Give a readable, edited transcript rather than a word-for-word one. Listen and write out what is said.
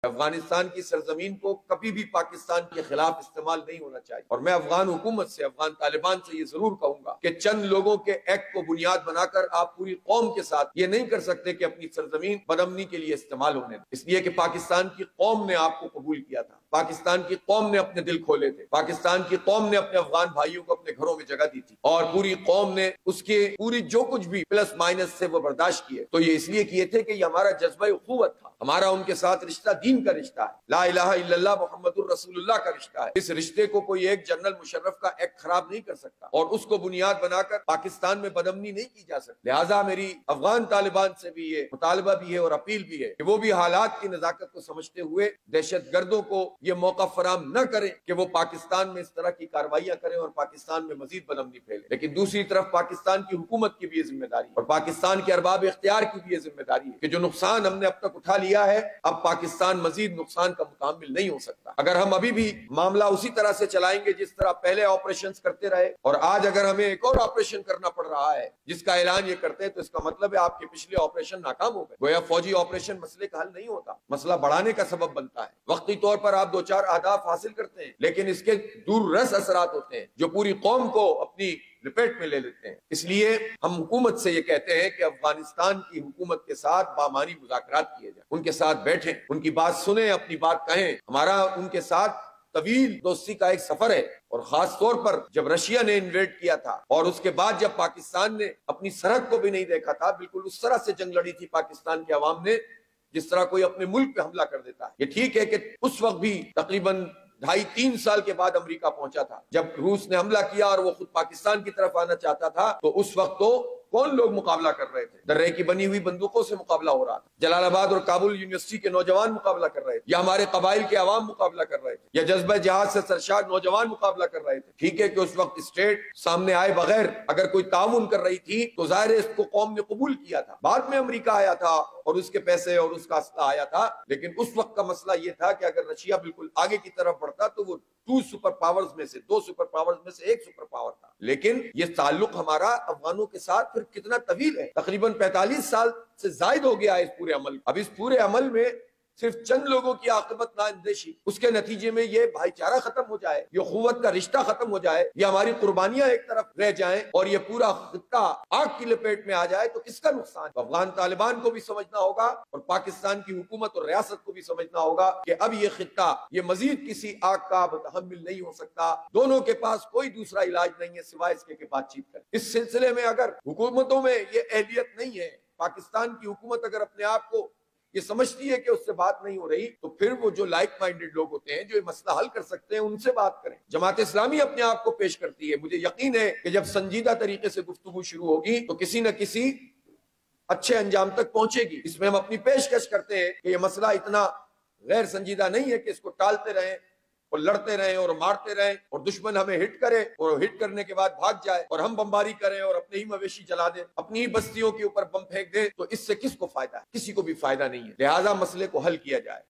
افغانستان کی سرزمین کو کبھی بھی پاکستان کے خلاف استعمال نہیں ہونا چاہیے، اور میں افغان حکومت سے، افغان طالبان سے یہ ضرور کہوں گا کہ چند لوگوں کے ایکٹ کو بنیاد بنا کر آپ پوری قوم کے ساتھ یہ نہیں کر سکتے کہ اپنی سرزمین بدامنی کے لیے استعمال ہونے دیں، اس لیے کہ پاکستان کی قوم نے آپ کو قبول کیا تھا، پاکستان کی قوم نے اپنے دل کھولے تھے، پاکستان کی قوم نے اپنے افغان بھائیوں کو اپنے گھروں میں جگہ دی تھی، اور پوری قوم نے اس کے پوری جو کچھ بھی پلس مائنس سے وہ برداشت کیے، تو یہ اس لیے کیے تھے کہ یہ ہمارا جذبہ اخوت تھا، ہمارا ان کے ساتھ رشتہ دین کا رشتہ ہے، لا الہ الا اللہ محمد الرسول اللہ کا رشتہ ہے، اس رشتے کو کوئی ایک جنرل مشرف کا ایکٹ خراب نہیں کر سکتا، اور اس کو بنیاد بنا کر پاکستان میں بدامنی نہیں کی جا سکتی۔ لہٰذا میری افغان طالبان سے بھی یہ مطالبہ بھی ہے اور اپیل بھی ہے کہ وہ بھی حالات کی نزاکت کو سمجھتے ہوئے دہشت گردوں کو یہ موقع فراہم نہ کریں کہ وہ پاکستان میں اس طرح کی کارروائیاں کریں اور پاکستان میں مزید بدامنی پھیلے، لیکن دوسری طرف پاکستان کی حکومت کی بھی یہ ذمہ داری اور پاکستان کے ارباب اختیار کی بھی یہ ذمہ داری ہے کہ جو نقصان ہم نے اب تک اٹھا لیا ہے، اب پاکستان مزید نقصان کا متحمل نہیں ہو سکتا۔ اگر ہم ابھی بھی معاملہ اسی طرح سے چلائیں گے جس طرح پہلے آپریشنز کرتے رہے، اور آج اگر ہمیں ایک اور آپریشن کرنا پڑ رہا ہے جس کا اعلان یہ کرتے ہیں، تو اس کا مطلب ہے آپ کے پچھلے آپریشن ناکام ہو گئے۔ گویا فوجی آپریشن مسئلے کا حل نہیں ہوتا، مسئلہ بڑھانے کا سبب بنتا ہے، وقتی طور پر آپ 2-4 اہداف حاصل کرتے ہیں لیکن اس کے دور رس اثرات ہوتے ہیں جو پوری قوم کو اپنی لپیٹ میں لے لیتے ہیں۔ اس لیے ہم حکومت سے یہ کہتے ہیں کہ افغانستان کی حکومت کے ساتھ بامعنی مذاکرات کیے جائیں، ان کے ساتھ بیٹھیں، ان کی بات سنیں، اپنی بات کہیں۔ ہمارا ان کے ساتھ طویل دوستی کا ایک سفر ہے، اور خاص طور پر جب رشیا نے انویڈ کیا تھا اور اس کے بعد جب پاکستان نے اپنی سرحد کو بھی نہیں دیکھا تھا، بالکل اس طرح سے جنگ لڑی تھی پاکستان کے عوام نے جس طرح کوئی اپنے ملک پہ حملہ کر دیتا ہے۔ یہ ٹھیک ہے کہ اس وقت بھی تقریباً 2.5-3 سال کے بعد امریکہ پہنچا تھا، جب روس نے حملہ کیا اور وہ خود پاکستان کی طرف آنا چاہتا تھا، تو اس وقت تو کون لوگ مقابلہ کر رہے تھے؟ درے کی بنی ہوئی بندوقوں سے مقابلہ ہو رہا تھا، جلال آباد اور کابل یونیورسٹی کے نوجوان مقابلہ کر رہے تھے، یا ہمارے قبائل کے عوام مقابلہ کر رہے تھے، یا جذبہ جہاد سے سرشار نوجوان مقابلہ کر رہے تھے۔ ٹھیک ہے کہ اس وقت اسٹیٹ سامنے آئے بغیر اگر کوئی تعاون کر رہی تھی تو ظاہر ہے اس کو قوم نے قبول کیا تھا، بعد میں امریکہ آیا تھا اور اس کے پیسے اور اس کا اسلحہ آیا تھا، لیکن اس وقت کا مسئلہ یہ تھا کہ اگر رشیا بالکل آگے کی طرف بڑھتا تو وہ 2 سپر پاورز میں سے 2 سپر پاورز میں سے ایک سپر پاور تھا، لیکن یہ تعلق ہمارا افغانوں کے ساتھ پھر کتنا طویل ہے، تقریباً 45 سال سے زائد ہو گیا ہے اس پورے عمل۔ اب اس پورے عمل میں صرف چند لوگوں کی عاقبت نااندیشی، اس کے نتیجے میں یہ بھائی چارہ ختم ہو جائے، یہ اخوت کا رشتہ ختم ہو جائے، یہ ہماری قربانیاں ایک طرف رہ جائیں اور یہ پورا خطہ آگ کی لپیٹ میں آ جائے، تو کس کا نقصان؟ تو افغان طالبان کو بھی سمجھنا ہوگا اور پاکستان کی حکومت اور ریاست کو بھی سمجھنا ہوگا کہ اب یہ خطہ یہ مزید کسی آگ کا متحمل نہیں ہو سکتا، دونوں کے پاس کوئی دوسرا علاج نہیں ہے سوائے اس کے کہ بات چیت کریں۔ اس سلسلے میں اگر حکومتوں میں یہ اہلیت نہیں ہے، پاکستان کی حکومت اگر اپنے آپ کو یہ سمجھتی ہے کہ اس سے بات نہیں ہو رہی، تو پھر وہ جو لائک مائنڈڈ لوگ ہوتے ہیں جو یہ مسئلہ حل کر سکتے ہیں ان سے بات کریں۔ جماعت اسلامی اپنے آپ کو پیش کرتی ہے، مجھے یقین ہے کہ جب سنجیدہ طریقے سے گفتگو شروع ہوگی تو کسی نہ کسی اچھے انجام تک پہنچے گی۔ اس میں ہم اپنی پیشکش کرتے ہیں کہ یہ مسئلہ اتنا غیر سنجیدہ نہیں ہے کہ اس کو ٹالتے رہیں اور لڑتے رہیں اور مارتے رہیں اور دشمن ہمیں ہٹ کرے اور ہٹ کرنے کے بعد بھاگ جائے اور ہم بمباری کریں اور اپنے ہی مویشی جلا دیں، اپنی ہی بستیوں کے اوپر بم پھینک دیں، تو اس سے کس کو فائدہ ہے؟ کسی کو بھی فائدہ نہیں ہے۔ لہٰذا مسئلے کو حل کیا جائے۔